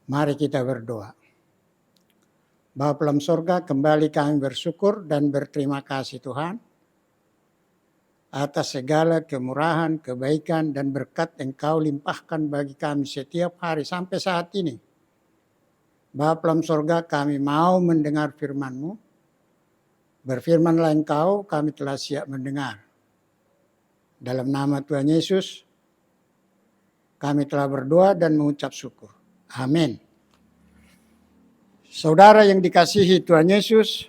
Mari kita berdoa. Bapa dalam surga, kembali kami bersyukur dan berterima kasih Tuhan atas segala kemurahan, kebaikan, dan berkat Engkau limpahkan bagi kami setiap hari sampai saat ini. Bapa dalam surga, kami mau mendengar firman-Mu. Berfirmanlah Engkau, kami telah siap mendengar. Dalam nama Tuhan Yesus, kami telah berdoa dan mengucap syukur. Amin. Saudara yang dikasihi Tuhan Yesus,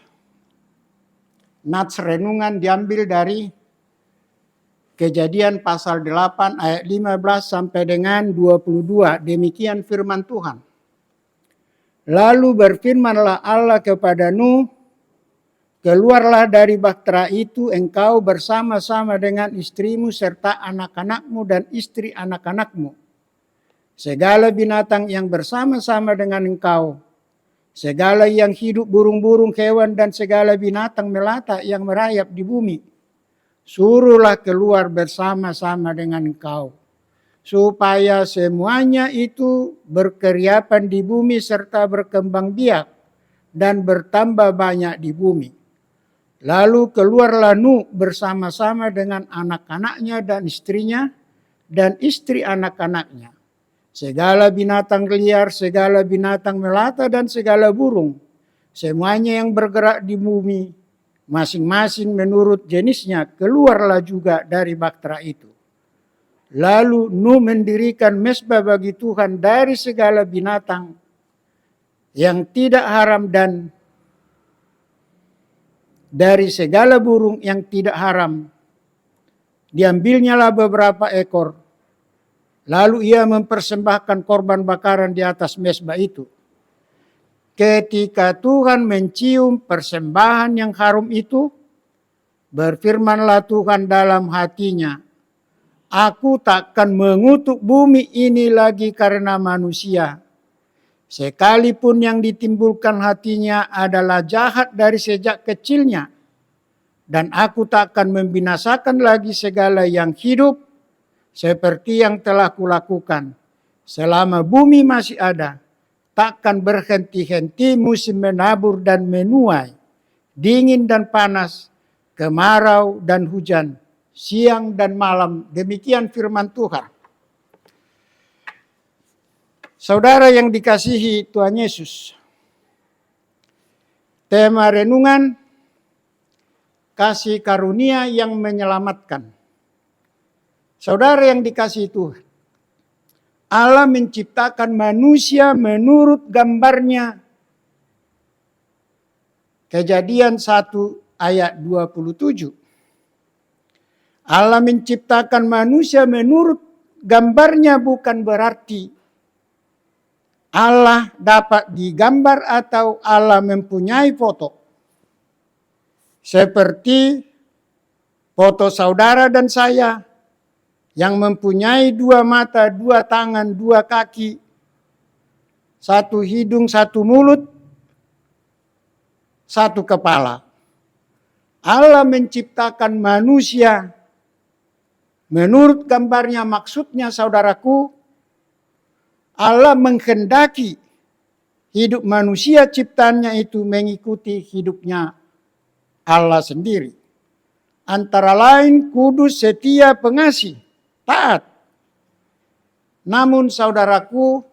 nats renungan diambil dari Kejadian pasal 8 ayat 15 sampai dengan 22. Demikian firman Tuhan. Lalu berfirmanlah Allah kepada Nuh, keluarlah dari bahtera itu engkau bersama-sama dengan istrimu serta anak-anakmu dan istri anak-anakmu. Segala binatang yang bersama-sama dengan engkau, segala yang hidup burung-burung hewan dan segala binatang melata yang merayap di bumi, suruhlah keluar bersama-sama dengan engkau, supaya semuanya itu berkeriapan di bumi serta berkembang biak dan bertambah banyak di bumi. Lalu keluarlah Nuh bersama-sama dengan anak-anaknya dan istrinya dan istri anak-anaknya, segala binatang liar, segala binatang melata dan segala burung, semuanya yang bergerak di bumi, masing-masing menurut jenisnya, keluarlah juga dari bahtera itu. Lalu Nuh mendirikan mezbah bagi Tuhan dari segala binatang yang tidak haram dan dari segala burung yang tidak haram. Diambilnyalah beberapa ekor. Lalu ia mempersembahkan korban bakaran di atas mezbah itu. Ketika Tuhan mencium persembahan yang harum itu, berfirmanlah Tuhan dalam hatinya, aku takkan mengutuk bumi ini lagi karena manusia. Sekalipun yang ditimbulkan hatinya adalah jahat dari sejak kecilnya. Dan aku takkan membinasakan lagi segala yang hidup seperti yang telah kulakukan. Selama bumi masih ada, takkan berhenti-henti musim menabur dan menuai, dingin dan panas, kemarau dan hujan, siang dan malam. Demikian firman Tuhan. Saudara yang dikasihi Tuhan Yesus, tema renungan kasih karunia yang menyelamatkan. Saudara yang dikasihi Tuhan, Allah menciptakan manusia menurut gambarnya. Kejadian 1 ayat 27. Allah menciptakan manusia menurut gambarnya bukan berarti Allah dapat digambar atau Allah mempunyai foto. Seperti foto saudara dan saya yang mempunyai 2 mata, 2 tangan, 2 kaki, 1 hidung, 1 mulut, 1 kepala. Allah menciptakan manusia menurut gambarnya, maksudnya saudaraku, Allah menghendaki hidup manusia ciptaannya itu mengikuti hidupnya Allah sendiri. Antara lain kudus, setia, pengasih, taat. Namun saudaraku,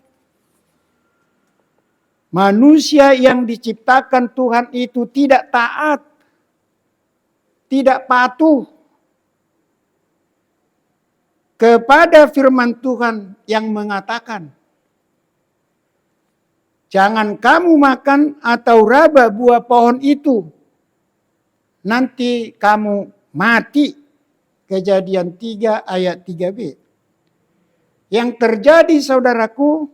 manusia yang diciptakan Tuhan itu tidak taat, tidak patuh kepada firman Tuhan yang mengatakan, jangan kamu makan atau raba buah pohon itu, nanti kamu mati. Kejadian 3 ayat 3b. Yang terjadi saudaraku,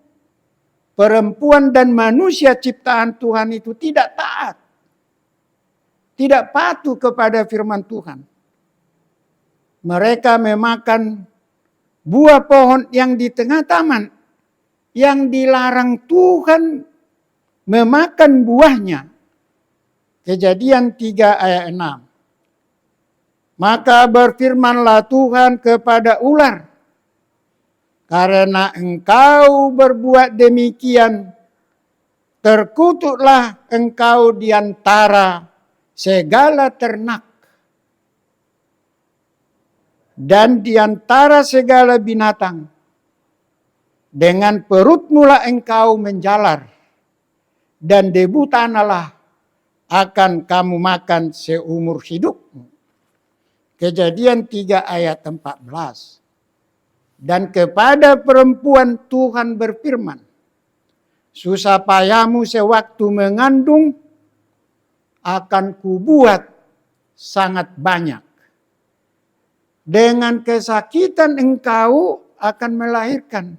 perempuan dan manusia ciptaan Tuhan itu tidak taat, tidak patuh kepada firman Tuhan. Mereka memakan buah pohon yang di tengah taman, yang dilarang Tuhan memakan buahnya. Kejadian 3 ayat 6. Maka berfirmanlah Tuhan kepada ular, karena engkau berbuat demikian, terkutuklah engkau di antara segala ternak dan di antara segala binatang. Dengan perutmu lah engkau menjalar, dan debu tanahlah akan kamu makan seumur hidupmu. Kejadian 3 ayat 14. Dan kepada perempuan Tuhan berfirman, susah payahmu sewaktu mengandung akan kubuat sangat banyak. Dengan kesakitan engkau akan melahirkan.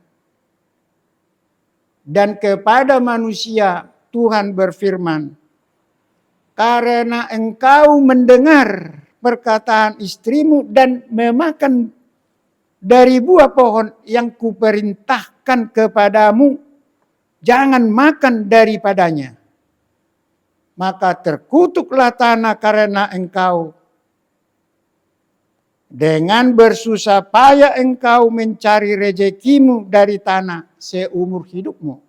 Dan kepada manusia Tuhan berfirman, karena engkau mendengar perkataan istrimu dan memakan dari buah pohon yang kuperintahkan kepadamu, jangan makan daripadanya. Maka terkutuklah tanah karena engkau. Dengan bersusah payah engkau mencari rezekimu dari tanah seumur hidupmu.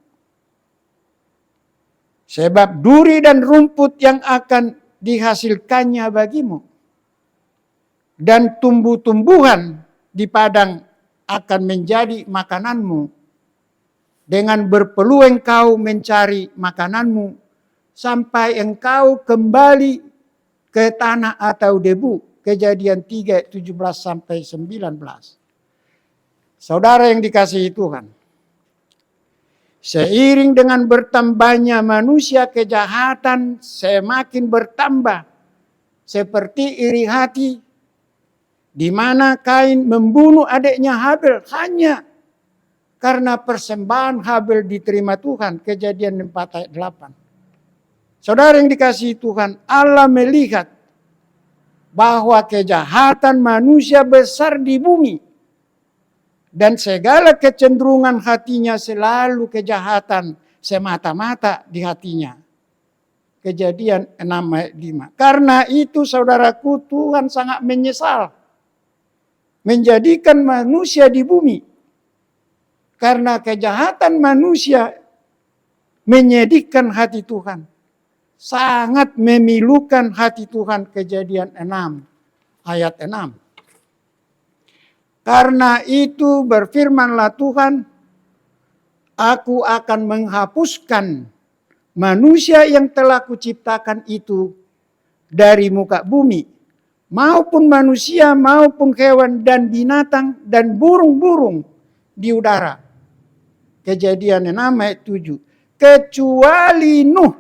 Sebab duri dan rumput yang akan dihasilkannya bagimu. Dan tumbuh-tumbuhan di padang akan menjadi makananmu. Dengan berpeluh engkau mencari makananmu sampai engkau kembali ke tanah atau debu. Kejadian 3, 17-19. Saudara yang dikasihi Tuhan. Seiring dengan bertambahnya manusia, kejahatan semakin bertambah. Seperti iri hati, di mana Kain membunuh adiknya Habel hanya karena persembahan Habel diterima Tuhan. Kejadian 4 ayat 8. Saudara yang dikasihi Tuhan, Allah melihat bahwa kejahatan manusia besar di bumi. Dan segala kecenderungan hatinya selalu kejahatan semata-mata di hatinya. Kejadian 6 ayat 5. Karena itu saudaraku, Tuhan sangat menyesal menjadikan manusia di bumi. Karena kejahatan manusia menyedihkan hati Tuhan. Sangat memilukan hati Tuhan. Kejadian 6 ayat 6. Karena itu berfirmanlah Tuhan, aku akan menghapuskan manusia yang telah kuciptakan itu dari muka bumi, maupun manusia, maupun hewan dan binatang dan burung-burung di udara. Kejadian 6 ayat 7. Kecuali Nuh,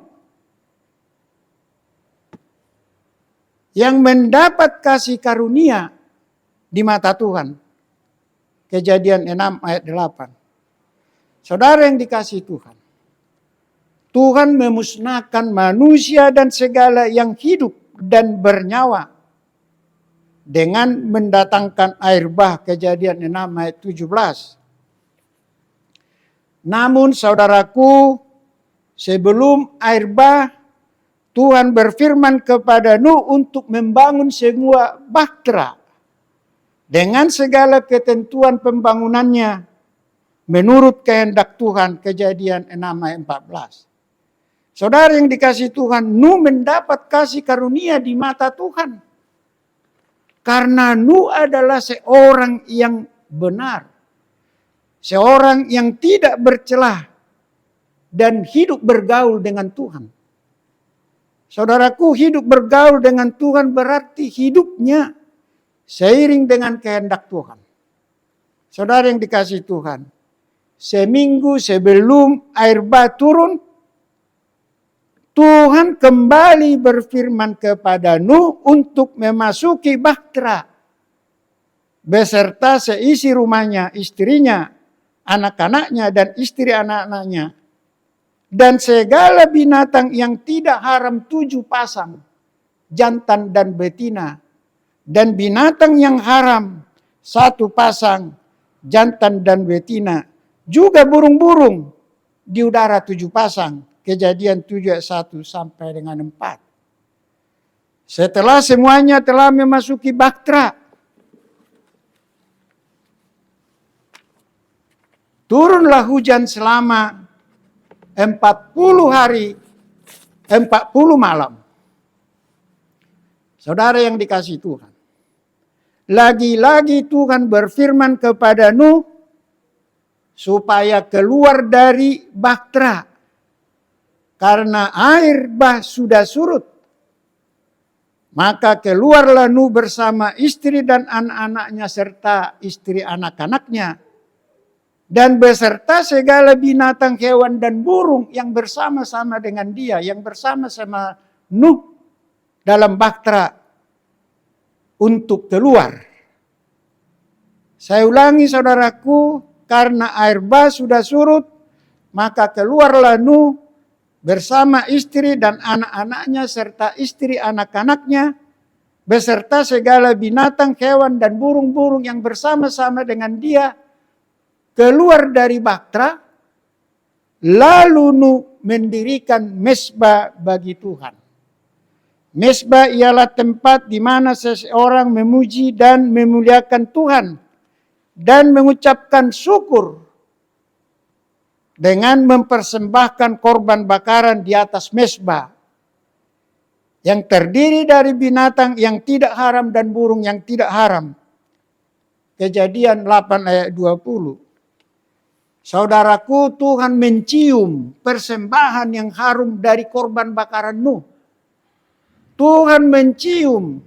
yang mendapat kasih karunia di mata Tuhan. Kejadian 6 ayat 8. Saudara yang dikasihi Tuhan. Tuhan memusnahkan manusia dan segala yang hidup dan bernyawa dengan mendatangkan air bah. Kejadian 6 ayat 17. Namun saudaraku, sebelum air bah, Tuhan berfirman kepada Nuh untuk membangun semua bahtera dengan segala ketentuan pembangunannya menurut kehendak Tuhan. Kejadian 6 ayat 14. Saudara yang dikasihi Tuhan, Nuh mendapat kasih karunia di mata Tuhan. Karena Nuh adalah seorang yang benar. Seorang yang tidak bercelah dan hidup bergaul dengan Tuhan. Saudaraku, hidup bergaul dengan Tuhan berarti hidupnya seiring dengan kehendak Tuhan. Saudara yang dikasihi Tuhan, seminggu sebelum air bah turun, Tuhan kembali berfirman kepada Nuh untuk memasuki bahtera beserta seisi rumahnya, istrinya, anak-anaknya dan istri anak-anaknya. Dan segala binatang yang tidak haram 7 pasang, jantan dan betina. Dan binatang yang haram 1 pasang, jantan dan betina. Juga burung-burung di udara 7 pasang. Kejadian 7 ayat 1 sampai dengan 4. Setelah semuanya telah memasuki bahtera, turunlah hujan selama 40 hari, 40 malam. Saudara yang dikasihi Tuhan. Lagi-lagi Tuhan berfirman kepada Nuh supaya keluar dari bahtera. Karena air bah sudah surut. Maka keluarlah Nuh bersama istri dan anak-anaknya serta istri anak-anaknya. Dan beserta segala binatang, hewan dan burung yang bersama-sama dengan dia. Yang bersama-sama Nuh dalam bahtera untuk keluar. Saya ulangi saudaraku, karena air bah sudah surut, maka keluarlah Nuh bersama istri dan anak-anaknya serta istri anak-anaknya, beserta segala binatang, hewan dan burung-burung yang bersama-sama dengan dia, keluar dari bahtera. Lalu Nuh mendirikan mezbah bagi Tuhan. Mezbah ialah tempat di mana seseorang memuji dan memuliakan Tuhan dan mengucapkan syukur dengan mempersembahkan korban bakaran di atas mezbah yang terdiri dari binatang yang tidak haram dan burung yang tidak haram. Kejadian 8 ayat 20. Saudaraku, Tuhan mencium persembahan yang harum dari korban bakaran Nuh. Tuhan mencium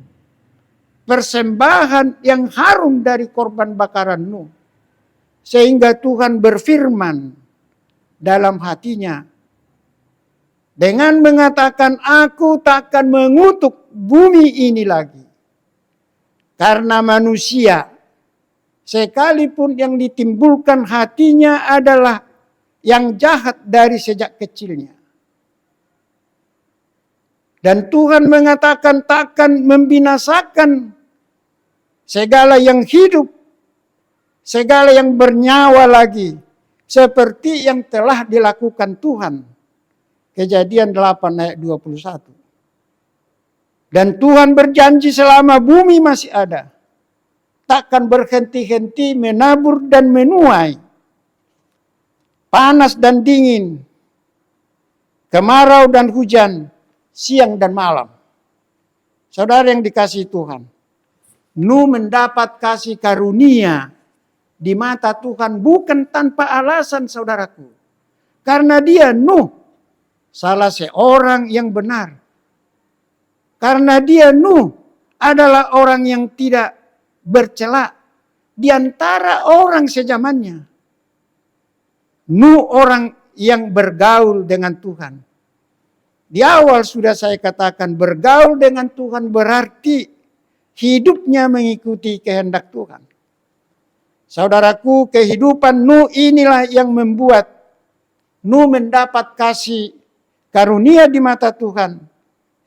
persembahan yang harum dari korban bakaran Nuh. Sehingga Tuhan berfirman dalam hatinya dengan mengatakan, aku takkan mengutuk bumi ini lagi. Karena manusia, sekalipun yang ditimbulkan hatinya adalah yang jahat dari sejak kecilnya. Dan Tuhan mengatakan takkan membinasakan segala yang hidup, segala yang bernyawa lagi, seperti yang telah dilakukan Tuhan. Kejadian 8 ayat 21. Dan Tuhan berjanji selama bumi masih ada, takkan berhenti-henti menabur dan menuai, panas dan dingin, kemarau dan hujan, siang dan malam. Saudara yang dikasihi Tuhan, Nuh mendapat kasih karunia di mata Tuhan bukan tanpa alasan, saudaraku. Karena dia Nuh salah seorang yang benar. Karena dia Nuh adalah orang yang tidak bercela di antara orang sejamannya. Nuh orang yang bergaul dengan Tuhan. Di awal sudah saya katakan, bergaul dengan Tuhan berarti hidupnya mengikuti kehendak Tuhan. Saudaraku, kehidupan Nuh inilah yang membuat Nuh mendapat kasih karunia di mata Tuhan.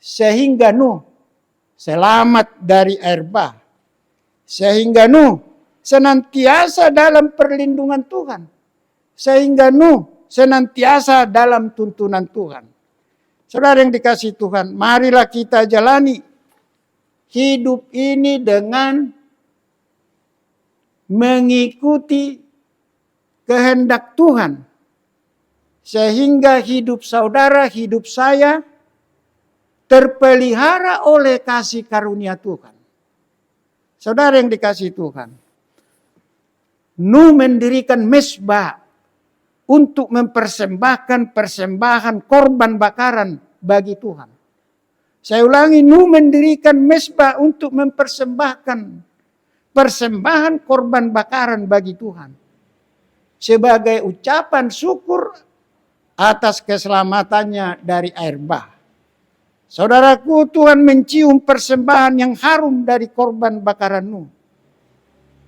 Sehingga Nuh selamat dari air bah. Sehingga Nuh senantiasa dalam perlindungan Tuhan. Sehingga Nuh senantiasa dalam tuntunan Tuhan. Saudara yang dikasihi Tuhan, marilah kita jalani hidup ini dengan mengikuti kehendak Tuhan. Sehingga hidup saudara, hidup saya terpelihara oleh kasih karunia Tuhan. Saudara yang dikasihi Tuhan, Nuh mendirikan mezbah untuk mempersembahkan persembahan korban bakaran bagi Tuhan. Saya ulangi, Nuh mendirikan mezbah untuk mempersembahkan persembahan korban bakaran bagi Tuhan. Sebagai ucapan syukur atas keselamatannya dari air bah. Saudaraku, Tuhan mencium persembahan yang harum dari korban bakaran Nuh.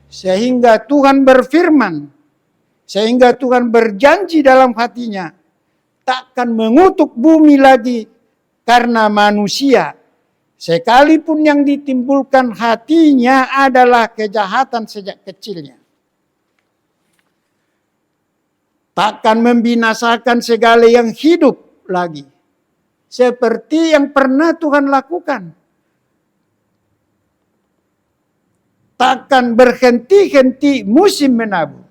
Sehingga Tuhan berfirman, sehingga Tuhan berjanji dalam hatinya, takkan mengutuk bumi lagi karena manusia, sekalipun yang ditimbulkan hatinya adalah kejahatan sejak kecilnya. Takkan membinasakan segala yang hidup lagi, seperti yang pernah Tuhan lakukan. Takkan berhenti-henti musim menabur.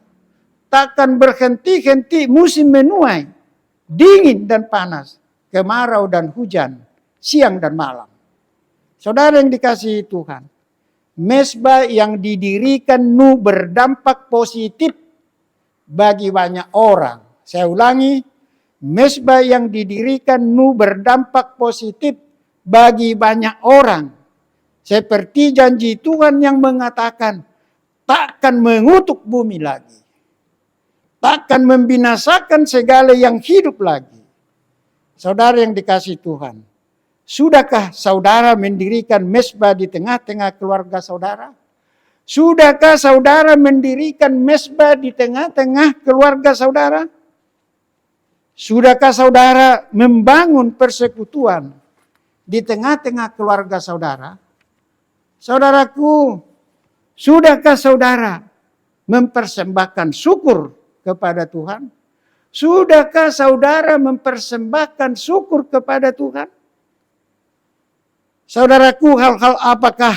Takkan berhenti-henti musim menuai. dingin dan panas, kemarau dan hujan, siang dan malam. Saudara yang dikasihi Tuhan, mezbah yang didirikan berdampak positif bagi banyak orang. Saya ulangi, mezbah yang didirikan berdampak positif bagi banyak orang. Seperti janji Tuhan yang mengatakan, takkan mengutuk bumi lagi. Takkan membinasakan segala yang hidup lagi. Saudara yang dikasihi Tuhan, sudahkah saudara mendirikan mezbah di tengah-tengah keluarga saudara? Sudahkah saudara mendirikan mezbah di tengah-tengah keluarga saudara? Sudahkah saudara membangun persekutuan di tengah-tengah keluarga saudara? Saudaraku, sudahkah saudara mempersembahkan syukur kepada Tuhan? Sudahkah saudara mempersembahkan syukur kepada Tuhan? Saudaraku, hal-hal apakah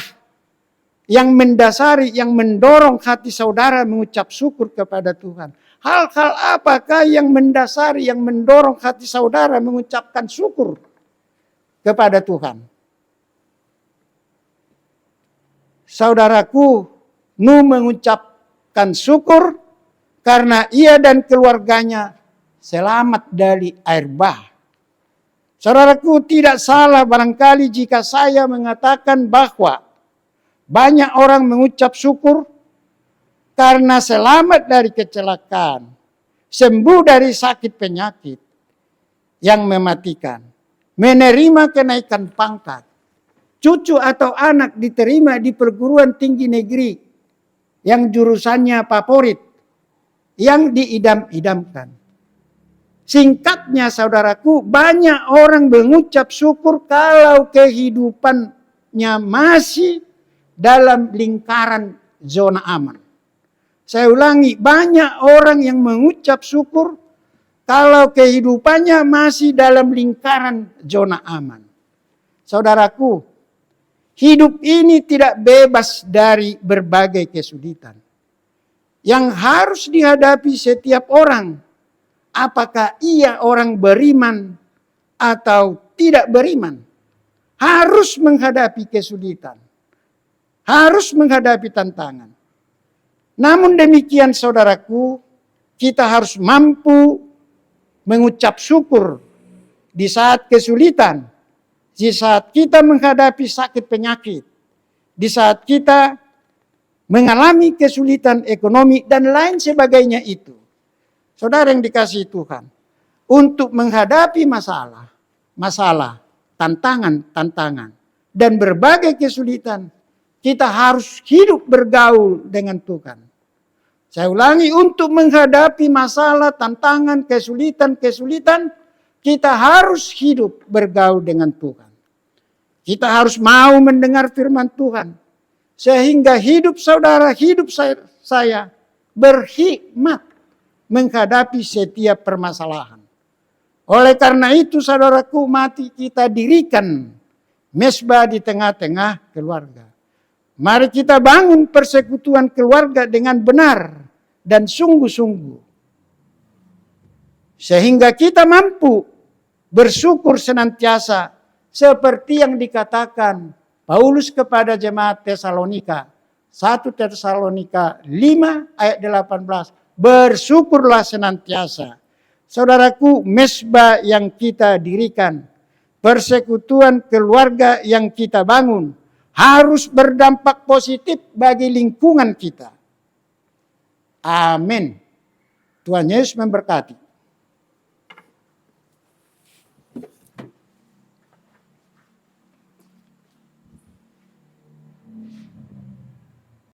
yang mendasari, yang mendorong hati saudara mengucap syukur kepada Tuhan? Hal-hal apakah yang mendasari, yang mendorong hati saudara mengucapkan syukur kepada Tuhan? Saudaraku, Nuh mengucapkan syukur karena ia dan keluarganya selamat dari air bah. Saudaraku, tidak salah barangkali jika saya mengatakan bahwa banyak orang mengucap syukur karena selamat dari kecelakaan, sembuh dari sakit penyakit yang mematikan, menerima kenaikan pangkat, cucu atau anak diterima di perguruan tinggi negeri yang jurusannya favorit, yang diidam-idamkan. Singkatnya saudaraku, banyak orang mengucap syukur kalau kehidupannya masih dalam lingkaran zona aman. Saya ulangi, banyak orang yang mengucap syukur kalau kehidupannya masih dalam lingkaran zona aman. Saudaraku, hidup ini tidak bebas dari berbagai kesulitan yang harus dihadapi setiap orang. Apakah ia orang beriman atau tidak beriman, harus menghadapi kesulitan, harus menghadapi tantangan. Namun demikian saudaraku, kita harus mampu mengucap syukur di saat kesulitan, di saat kita menghadapi sakit penyakit, di saat kita mengalami kesulitan ekonomi dan lain sebagainya itu. Saudara yang dikasihi Tuhan, untuk menghadapi masalah, tantangan, dan berbagai kesulitan, kita harus hidup bergaul dengan Tuhan. Saya ulangi, untuk menghadapi masalah, tantangan, kesulitan, kita harus hidup bergaul dengan Tuhan. Kita harus mau mendengar firman Tuhan, sehingga hidup saudara, hidup saya berhikmat menghadapi setiap permasalahan. Oleh karena itu saudaraku, mari kita dirikan mezbah di tengah-tengah keluarga. Mari kita bangun persekutuan keluarga dengan benar dan sungguh-sungguh. Sehingga kita mampu bersyukur senantiasa seperti yang dikatakan Paulus kepada jemaat Tesalonika. 1 Tesalonika 5 ayat 18. Bersyukurlah senantiasa. Saudaraku, mezbah yang kita dirikan, persekutuan keluarga yang kita bangun, harus berdampak positif bagi lingkungan kita. Amin. Tuhan Yesus memberkati.